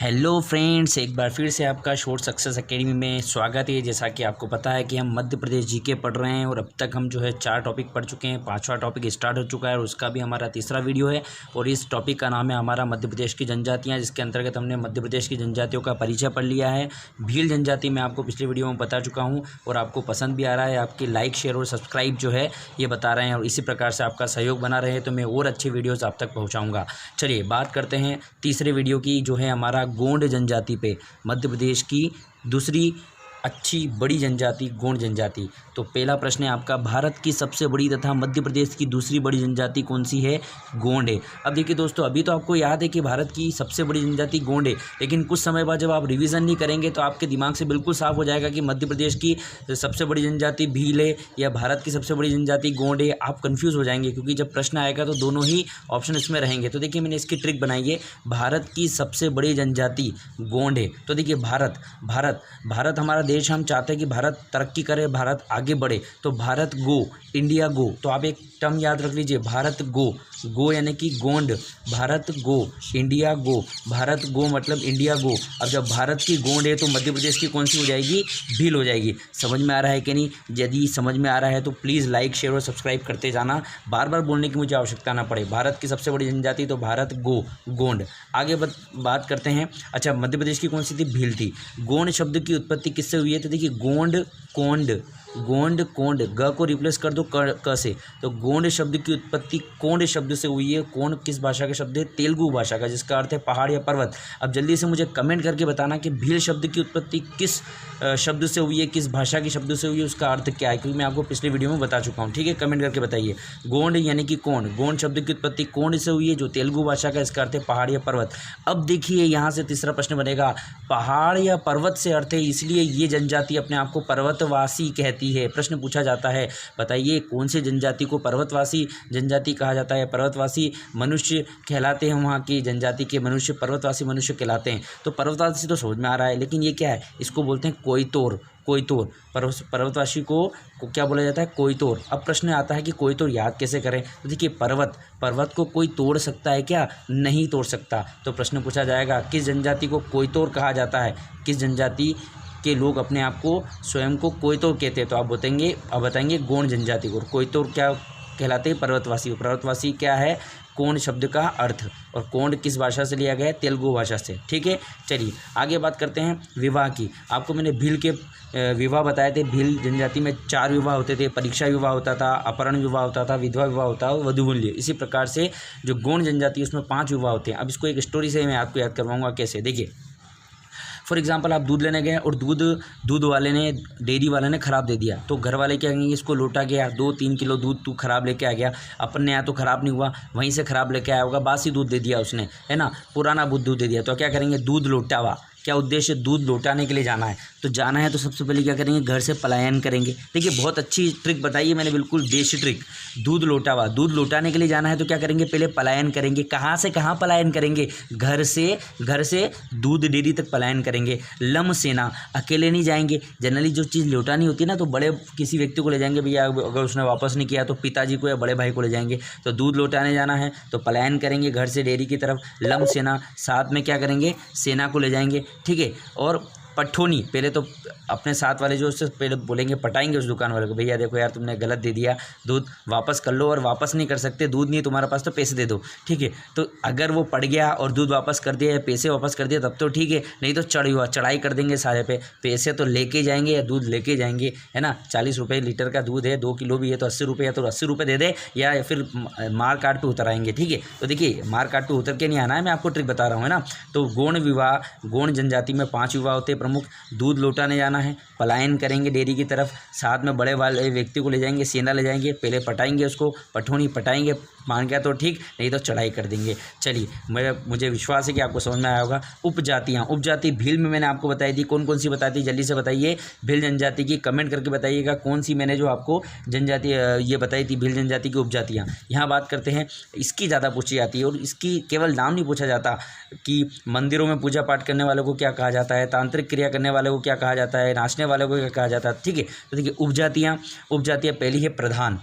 Hello friends, एक बार फिर से आपका शॉर्ट सक्सेस एकेडमी में स्वागत है। जैसा कि आपको पता है कि हम मध्य प्रदेश जीके पढ़ रहे हैं और अब तक हम जो है 4 टॉपिक पढ़ चुके हैं। 5वां टॉपिक स्टार्ट हो चुका है और उसका भी हमारा तीसरा वीडियो है और इस टॉपिक का नाम है हमारा मध्य प्रदेश की जनजातियाँ, जिसके अंतर्गत हमने मध्य प्रदेश की जनजातियों का परिचय पढ़ लिया है। भील जनजाति मैं आपको पिछले वीडियो में बता चुका हूँ और आपको पसंद भी आ रहा है। आपकी लाइक, शेयर और सब्सक्राइब जो है ये बता रहे हैं और इसी प्रकार से आपका सहयोग बना रहे तो मैं और अच्छे वीडियोज़ आप तक पहुँचाऊँगा। चलिए बात करते हैं तीसरे वीडियो की, जो है हमारा गोंड जनजाति पे। मध्य प्रदेश की दूसरी अच्छी बड़ी जनजाति गोंड जनजाति। तो पहला प्रश्न है आपका, भारत की सबसे बड़ी तथा मध्य प्रदेश की दूसरी बड़ी जनजाति कौन सी है? गोंड है। अब देखिए दोस्तों, अभी तो आपको याद है कि भारत की सबसे बड़ी जनजाति गोंड है, लेकिन कुछ समय बाद जब आप रिवीजन नहीं करेंगे तो आपके दिमाग से बिल्कुल साफ हो जाएगा कि मध्य प्रदेश की सबसे बड़ी जनजाति भील है या भारत की सबसे बड़ी जनजाति गोंड है। आप कन्फ्यूज़ हो जाएंगे क्योंकि जब प्रश्न आएगा तो दोनों ही ऑप्शन इसमें रहेंगे। तो देखिए मैंने इसकी ट्रिक बनाई है, भारत की सबसे बड़ी जनजाति गोंड है। तो देखिए भारत हमारा देश, हम चाहते हैं कि भारत तरक्की करे, भारत आगे बढ़े, तो भारत गो, इंडिया गो। तो आप एक टर्म याद रख लीजिए, भारत गो यानी कि गोंड, भारत गो, इंडिया गो। भारत गो मतलब इंडिया गो। अब जब भारत की गोंड है तो मध्य प्रदेश की कौन सी हो जाएगी? भील हो जाएगी। समझ में आ रहा है कि नहीं? यदि समझ में आ रहा है तो प्लीज़ लाइक, शेयर और सब्सक्राइब करते जाना, बार बार बोलने की मुझे आवश्यकता ना पड़े। भारत की सबसे बड़ी जनजाति तो भारत गो, गोंड। आगे बात करते हैं। अच्छा, मध्य प्रदेश की कौन सी थी? भील थी। गोंड शब्द की उत्पत्ति किससे हुई है? तो देखिए गोंड कोंड, ग को रिप्लेस कर दो क से, तो गोंड शब्द की उत्पत्ति कोंड शब्द से हुई है। कोंड किस भाषा का शब्द है? तेलुगु भाषा का, जिसका अर्थ है पहाड़ या पर्वत। अब जल्दी से मुझे कमेंट करके बताना कि भील शब्द की उत्पत्ति किस शब्द से हुई है, किस भाषा के शब्द से हुई है, उसका अर्थ क्या है, क्योंकि मैं आपको पिछले वीडियो में बता चुका हूँ। ठीक है, कमेंट करके बताइए। गोंड यानी कि कोंड, गोंड शब्द की उत्पत्ति कोंड से हुई है, जो तेलुगु भाषा का, इसका अर्थ है पहाड़ या पर्वत। अब देखिए यहाँ से तीसरा प्रश्न बनेगा, पहाड़ या पर्वत से अर्थ है, इसलिए ये जनजाति अपने आप को पर्वतवासी कहती है। प्रश्न पूछा जाता है, बताइए कौन से जनजाति को पर्वतवासी जनजाति कहा जाता है? पर्वतवासी मनुष्य कहलाते हैं, वहाँ की जनजाति के मनुष्य पर्वतवासी मनुष्य कहलाते हैं। तो पर्वतवासी तो समझ में आ रहा है, लेकिन ये क्या है? इसको बोलते हैं कोयतोर। पर्वतवासी को क्या बोला जाता है? कोयतोर। अब प्रश्न आता है कि कोयतोर याद कैसे करें? तो देखिए पर्वत को कोई तोड़ सकता है क्या? नहीं तोड़ सकता। तो प्रश्न पूछा जाएगा, किस जनजाति को कोयतोर कहा जाता है? किस जनजाति के लोग अपने आप को स्वयं को कोयतोर कहते हैं? तो आप बताएंगे गोंड जनजाति को। कोयतोर क्या कहलाते हैं? पर्वतवासी। पर्वतवासी क्या है? कोंड शब्द का अर्थ। और कोंड किस भाषा से लिया गया है? तेलुगु भाषा से। ठीक है, चलिए आगे बात करते हैं विवाह की। आपको मैंने भील के विवाह बताए थे। भील जनजाति में 4 विवाह होते थे। परीक्षा विवाह होता था, अपहरण विवाह होता था, विधवा विवाह होता है और वधूमूल्य। इसी प्रकार से जो गोंड जनजाति है उसमें 5 विवाह होते हैं। अब इसको एक स्टोरी से मैं आपको याद करवाऊंगा कैसे। देखिए फॉर एग्जाम्पल, आप दूध लेने गए और दूध वाले ने, डेयरी वाले ने ख़राब दे दिया, तो घर वाले क्या कहेंगे? इसको लौटा के, 2-3 किलो दूध तू ख़राब लेके आ गया। अपन ने यहाँ तो ख़राब नहीं हुआ, वहीं से ख़राब लेके आया होगा, बासी दूध दे दिया उसने, है ना, पुराना दूध दे दिया। तो क्या करेंगे? दूध लौटावा। क्या उद्देश्य? दूध लौटाने के लिए जाना है। तो जाना है तो सबसे पहले क्या करेंगे? घर से पलायन करेंगे। देखिए बहुत अच्छी ट्रिक बताइए मैंने, बिल्कुल देशी ट्रिक। दूध लौटाने के लिए जाना है तो क्या करेंगे? पहले पलायन करेंगे। कहाँ से कहाँ पलायन करेंगे? घर से दूध डेयरी तक पलायन करेंगे। लम सेना, अकेले नहीं जाएंगे। जनरली जो चीज़ लौटानी होती है ना, तो बड़े किसी व्यक्ति को ले जाएंगे, भैया अगर उसने वापस नहीं किया तो पिताजी को या बड़े भाई को ले जाएंगे। तो दूध लौटाने जाना है तो पलायन करेंगे घर से डेयरी की तरफ। लम सेना, साथ में क्या करेंगे? सेना को ले जाएंगे। ठीक है, और पठोनी, पहले तो अपने साथ वाले जो उससे पहले बोलेंगे, पटाएंगे उस दुकान वाले को, भैया देखो यार तुमने गलत दे दिया, दूध वापस कर लो, और वापस नहीं कर सकते, दूध नहीं है तुम्हारे पास तो पैसे दे दो। ठीक है, तो अगर वो पड़ गया और दूध वापस कर दिया या पैसे वापस कर दिया तब तो ठीक है, नहीं तो चढ़ाई कर देंगे सारे पे। पैसे तो लेके जाएंगे या दूध लेके जाएंगे, है ना। 40 रुपये लीटर का दूध है, 2 किलो भी है तो 80 रुपये, या तो 80 रुपये दे दे या फिर मार काट पे उतर आएंगे। ठीक है, तो देखिए मार काट पे उतर के नहीं आना है, मैं आपको ट्रिक बता रहा हूँ, है ना। तो गोंड जनजाति में 5 विवाह होते हैं प्रमुख। दूध लौटाने जाना है, पलायन करेंगे डेयरी की तरफ, साथ में बड़े वाले व्यक्ति को ले जाएंगे, सेना ले जाएंगे, पहले पटाएंगे उसको, पठोनी पटाएंगे, मान गया तो ठीक, नहीं तो चढ़ाई कर देंगे। चलिए मुझे विश्वास है कि आपको समझ में आया होगा। उपजाति भील में मैंने आपको बताई थी, कौन कौन सी बताई थी? जल्दी से बताइए भील जनजाति की, कमेंट करके बताइएगा कौन सी मैंने जो आपको जनजाति ये बताई थी भील जनजाति की उपजातियाँ। यहाँ बात करते हैं, इसकी ज़्यादा पूछी जाती है और इसकी केवल नाम नहीं पूछा जाता कि मंदिरों में पूजा पाठ करने वालों को क्या कहा जाता है, तांत्रिक क्रिया करने वाले को क्या कहा जाता है, नाचने वाले को क्या कहा जाता है। ठीक है, तो देखिए उपजातियाँ पहली है प्रधान।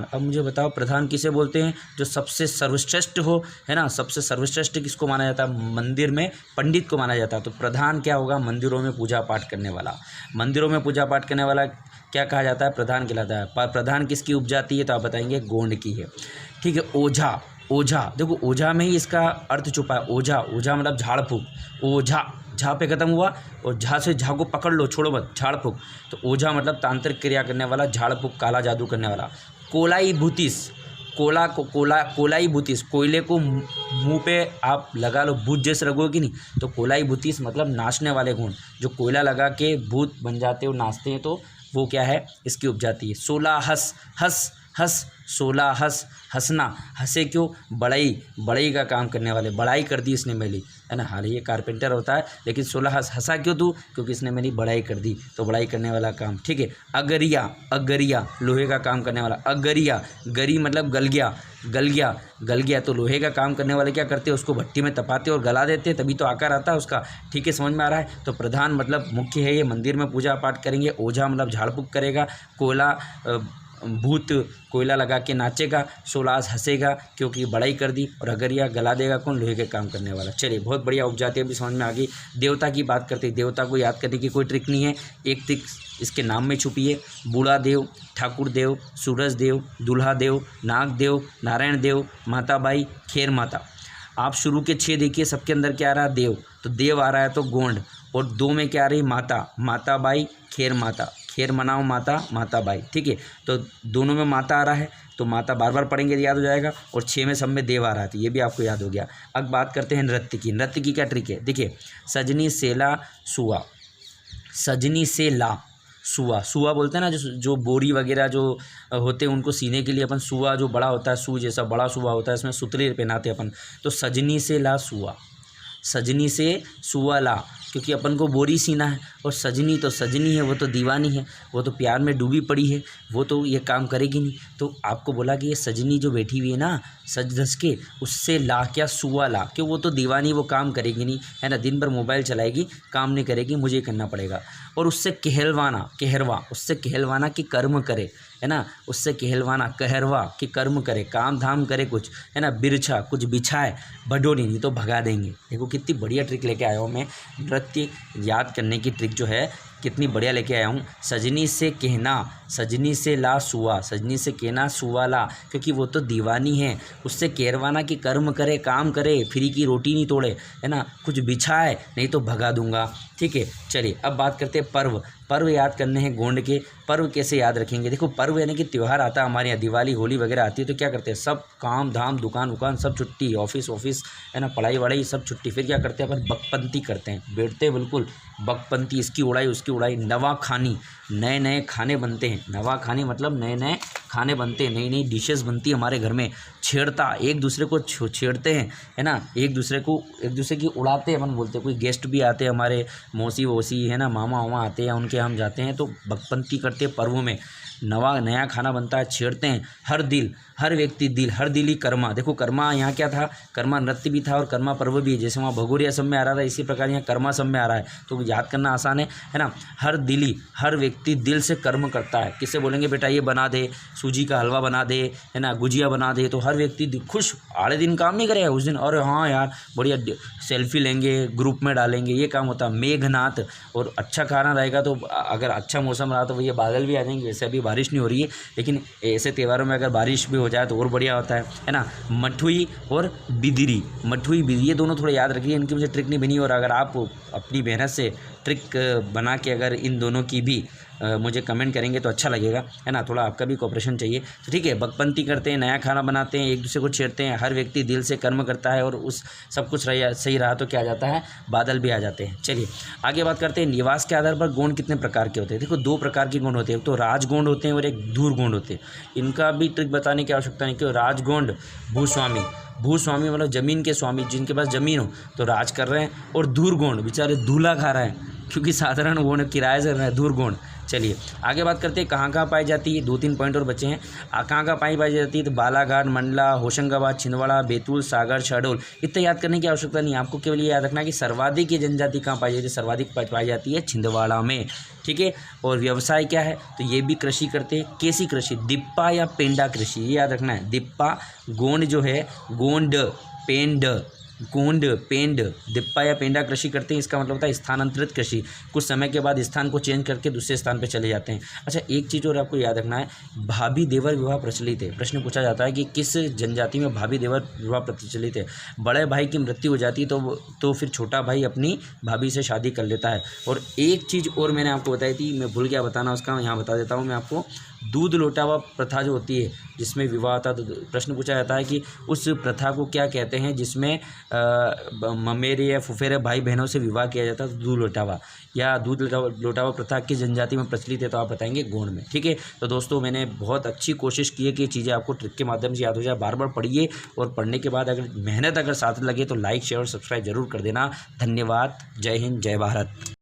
अब मुझे बताओ प्रधान किसे बोलते हैं, जो सबसे सर्वश्रेष्ठ हो, है ना। सबसे सर्वश्रेष्ठ किसको माना जाता है, मंदिर में पंडित को माना जाता है। तो प्रधान क्या होगा, मंदिरों में पूजा पाठ करने वाला। मंदिरों में पूजा पाठ करने वाला क्या कहा जाता है, प्रधान कहलाता है। पर प्रधान किसकी उपजाति है, तो आप बताएंगे गोंड की है। ठीक है, ओझा देखो ओझा में ही इसका अर्थ छुपा है। ओझा मतलब झाड़ फूक। ओझा झा पे खत्म हुआ और झा से झा को पकड़ लो, छोड़ो मत, झाड़ फूक। तो ओझा मतलब तांत्रिक क्रिया करने वाला, झाड़ फूक, काला जादू करने वाला। कोलाई भूतिस, कोलाई भूतिस, कोयले को मुंह पे आप लगा लो, भूत जैसे रगोगे नहीं, तो कोलाई भूतिस मतलब नाचने वाले गुण, जो कोयला लगा के भूत बन जाते हो, नाचते हैं, तो वो क्या है, इसकी उपजाति है। 16 हंस 16 हंसना, हंसे क्यों, बड़ाई का काम करने वाले, बड़ाई कर दी इसने मेरी, है ना। हाल ये कारपेंटर होता है, लेकिन 16 हंसा क्यों तू, क्योंकि इसने मेरी बड़ाई कर दी, तो बड़ाई करने वाला काम। ठीक है, अगरिया लोहे का काम करने वाला। गरी मतलब गल गया, तो लोहे का काम करने वाले क्या करते हैं, उसको भट्टी में तपाते और गला देते हैं, तभी तो आकार आता है उसका। ठीक है, समझ में आ रहा है। तो प्रधान मतलब मुख्य है, ये मंदिर में पूजा पाठ करेंगे। ओझा मतलब झाड़ फूक करेगा। भूत कोयला लगा के नाचेगा। 16 हंसेगा क्योंकि बड़ाई कर दी। और अगरिया गला देगा कौन, लोहे के काम करने वाला। चलिए, बहुत बढ़िया उपजातियाँ भी समझ में आ गई। देवता की बात करते हैं, देवता को याद करने की कोई ट्रिक नहीं है, एक ट्रिक इसके नाम में छुपी है। बूढ़ा देव, ठाकुर देव, सूरज देव, दूल्हा देव, नाग देव, नारायण देव, माता बाई, खेर माता। आप शुरू के 6 देखिए, सबके अंदर क्या आ रहा है, देव, तो देव आ रहा है तो गोंड। और 2 में क्या आ रही, माता बाई, खेर माता, खेर मनाओ माता बाई। ठीक है, तो दोनों में माता आ रहा है, तो माता बार बार पढ़ेंगे तो याद हो जाएगा। और 6 में सब में देव आ रहा है, तो ये भी आपको याद हो गया। अब बात करते हैं नृत्य की। नृत्य की क्या ट्रिक है, देखिए, सजनी से ला सुआ, सजनी से ला सुआ बोलते हैं ना, जो बोरी वगैरह जो होते हैं उनको सीने के लिए अपन सुआ, जो बड़ा होता है, सू जैसा बड़ा सुआ होता है, इसमें सुतली पहनाते अपन। तो सजनी से ला सुआ, सजनी से सुआ ला, क्योंकि अपन को बोरी सीना है। और सजनी तो सजनी है, वो तो दीवानी है, वो तो प्यार में डूबी पड़ी है, वो तो ये काम करेगी नहीं। तो आपको बोला कि ये सजनी जो बैठी हुई है ना सज धज के, उससे ला क्या, सुआ ला, क्यों, वो तो दीवानी, वो काम करेगी नहीं, है ना। दिन भर मोबाइल चलाएगी, काम नहीं करेगी, मुझे करना पड़ेगा। और उससे उससे कहलवाना कि कर्म करे, है ना। उससे कहलवाना, कहरवा कि कर्म करे, काम धाम करे कुछ, है ना। बिरछा कुछ बिछाए, भडोली नहीं तो भगा देंगे। देखो कितनी बढ़िया ट्रिक लेके आया हूँ मैं, नृत्य याद करने की ट्रिक जो है कितनी बढ़िया लेके आया हूँ। सजनी से कहना, सजनी से ला सुआ, सजनी से कहना सुआ ला, क्योंकि वो तो दीवानी है। उससे कहरवाना कि कर्म करे, काम करे, फ्री की रोटी नहीं तोड़े, है ना। कुछ बिछाए नहीं तो भगा दूंगा। ठीक है, चलिए अब बात करते हैं पर्व याद करने हैं गोंड के। पर्व कैसे याद रखेंगे, देखो पर्व यानी कि त्यौहार आता है हमारे यहाँ, दिवाली होली वगैरह आती है, तो क्या करते हैं, सब काम धाम, दुकान वुकान सब छुट्टी, ऑफिस, है ना, पढ़ाई वढ़ाई सब छुट्टी। फिर क्या करते हैं अपन, बकपंती करते हैं, बैठते हैं बिल्कुल बकपंती, इसकी उड़ाई उसकी उड़ाई। नवाखानी, नए खाने बनते हैं। नवाखानी मतलब नए खाने बनते हैं, नई डिशेस बनती है हमारे घर में। छेड़ता, एक दूसरे को छेड़ते हैं, है ना, एक दूसरे की उड़ाते हैं, अपन बोलते हैं। कोई गेस्ट भी आते हैं हमारे, मौसी वोसी, है ना, मामा वामा आते हैं, उनके हम जाते हैं, तो बकपंती करते हैं पर्वों में। नया खाना बनता है, छेड़ते हैं। हर व्यक्ति दिल, हर दिली कर्मा। देखो कर्मा यहाँ क्या था, कर्मा नृत्य भी था और कर्मा पर्व भी है। जैसे वहाँ भगोरिया सब में आ रहा था, इसी प्रकार यहाँ कर्मा सब में आ रहा है, तो याद करना आसान है ना। हर व्यक्ति दिल से कर्म करता है। किससे बोलेंगे बेटा ये बना दे, सूजी का हलवा बना दे, है ना, गुजिया बना दे, तो हर व्यक्ति खुश, आड़े दिन काम नहीं करेगा उस दिन, और हाँ यार बढ़िया सेल्फी लेंगे, ग्रुप में डालेंगे, ये काम होता है। मेघनाथ, और अच्छा खाना रहेगा तो अगर अच्छा मौसम रहा तो भैया बादल भी आ जाएंगे। वैसे अभी बारिश नहीं हो रही है, लेकिन ऐसे त्योहारों में अगर बारिश भी हो जाए तो और बढ़िया होता है ना। मठुई और बिदिरी, ये दोनों थोड़े याद रखिए, इनकी मुझे ट्रिक नहीं बनी। और अगर आप अपनी मेहनत से ट्रिक बना के अगर इन दोनों की भी मुझे कमेंट करेंगे तो अच्छा लगेगा, है ना। थोड़ा आपका भी कोऑपरेशन चाहिए। तो ठीक है, बकपंती करते हैं, नया खाना बनाते हैं, एक दूसरे को छेड़ते हैं, हर व्यक्ति दिल से कर्म करता है, और उस सब कुछ सही रहा तो क्या आ जाता है, बादल भी आ जाते हैं। चलिए आगे बात करते हैं, निवास के आधार पर गोंड कितने प्रकार के होते हैं। देखो 2 प्रकार के गोंड होते हैं, एक तो राजगोंड होते हैं और एक धूर गोंड होते हैं। इनका भी ट्रिक बताने की आवश्यकता नहीं, क्यों, राजगोंड भूस्वामी मतलब जमीन के स्वामी, जिनके पास जमीन हो तो राज कर रहे हैं। और धूर गोंड बेचारे धूला खा रहे हैं, क्योंकि साधारण गोंड किराए से रहे हैं। धूर गोंड चलिए आगे बात करते हैं कहाँ कहाँ पाई जाती है। 2-3 पॉइंट और बचे हैं। कहाँ कहाँ पाई जाती है तो बालाघाट, मंडला, होशंगाबाद, छिंदवाड़ा, बैतूल, सागर, शहडोल। इतना याद करने की आवश्यकता नहीं है, आपको केवल ये याद रखना है कि सर्वाधिक ये जनजाति कहाँ पाई जाती है, सर्वाधिक पाई जाती है छिंदवाड़ा में, ठीक है। और व्यवसाय क्या है तो ये भी कृषि करते हैं। कैसी कृषि, दिप्पा या पेंडा कृषि, ये याद रखना है। दिप्पा गोंड जो है, गोंड पेंड दिप्पा या पेंडा कृषि करते हैं। इसका मतलब होता है स्थानांतरित कृषि, कुछ समय के बाद स्थान को चेंज करके दूसरे स्थान पर चले जाते हैं। अच्छा एक चीज़ और आपको याद रखना है, भाभी देवर विवाह प्रचलित है। प्रश्न पूछा जाता है कि किस जनजाति में भाभी देवर विवाह प्रचलित है। बड़े भाई की मृत्यु हो जाती है तो फिर छोटा भाई अपनी भाभी से शादी कर लेता है। और एक चीज़ और मैंने आपको बताई थी, मैं भूल गया बताना, उसका यहाँ बता देता हूँ मैं आपको। दूध लौटावा प्रथा जो होती है जिसमें विवाह था, तो प्रश्न पूछा जाता है कि उस प्रथा को क्या कहते हैं जिसमें ममेरे या फुफेरे भाई बहनों से विवाह किया जाता है। तो दूध लौटावा या दूध लौटावा प्रथा किस जनजाति में प्रचलित है, तो आप बताएंगे गोंड में, ठीक है। तो दोस्तों मैंने बहुत अच्छी कोशिश की है कि ये चीज़ें आपको ट्रिक के माध्यम से याद हो जाए। बार बार पढ़िए और पढ़ने के बाद अगर मेहनत अगर साथ लगे तो लाइक शेयर और सब्सक्राइब जरूर कर देना। धन्यवाद। जय हिंद, जय भारत।